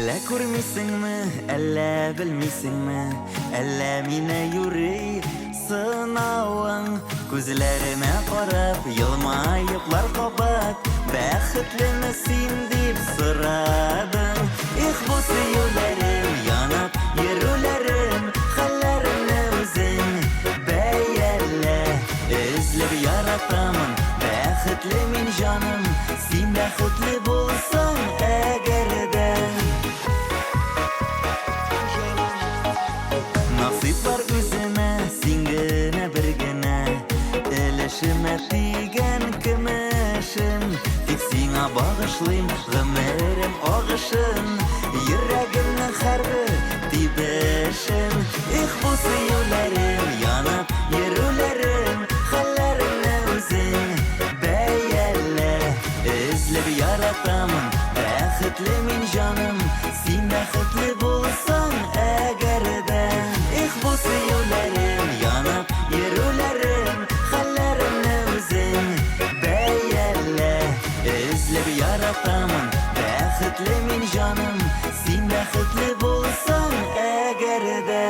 Әллә күрмисеңме, әллә белмисеңме, әллә мине юри сынавың. Күзләремә карап, елмаеплар кабат, бәхетлеме син дип сорадың. Их, бу сөюләрем, янып йөрүләрем, хәлләремне үзең бәялә. Эзләп яратамын, бәхетле мин җаным, син бәхетле булсаң әгәр дә. Насыйп бар үземә, син генә бер генә, өлешемә тигән көмешем. Тик сиңа багышлыйм гомерем агышын, йөрәгемнең һәрбер тибешен. Их, бу сөюләрем, янып йөрүләрем, хәлләремне үзең бәялә. Эзләп яратамын, бәхетле мин җаным, син бәхетле булсаң әгәр дә. Их, бу сөюләрем, янып йөрүләрем, хәлләремне үзең бәялә. Эзләп яратамын, бәхетле мин җаным, син бәхетле булсаң әгәр дә.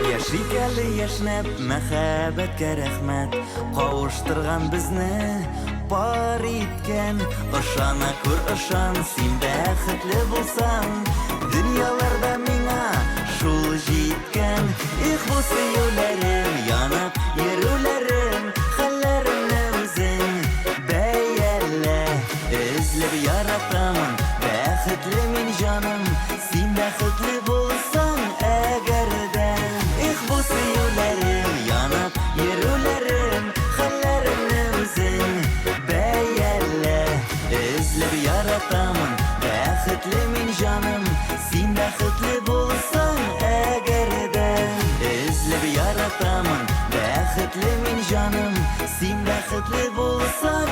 Яшик әле яшнәп, мәхәббәткә рәхмәт, кавыштырган безне пар иткән. Ышана күр, ышан, син бәхетле булсаң, дөньяларда миңа шул җиткән. Их, бу сөюләрем, янып йөрүләрем, хәлләремне үзең бәялә. Эзләп яратамын, бәхетле мин җаным, син бәхетле булсаң әгәр дә. Их, бу сөюләрем, янып йөрүләрем, хәлләремне үзең бәялә. Эзләп яратамын, бәхетле мин җаным, син бәхетле булсаң әгәр дә. Эзләп яратамын, бәхетле мин җаным, син бәхетле булсаң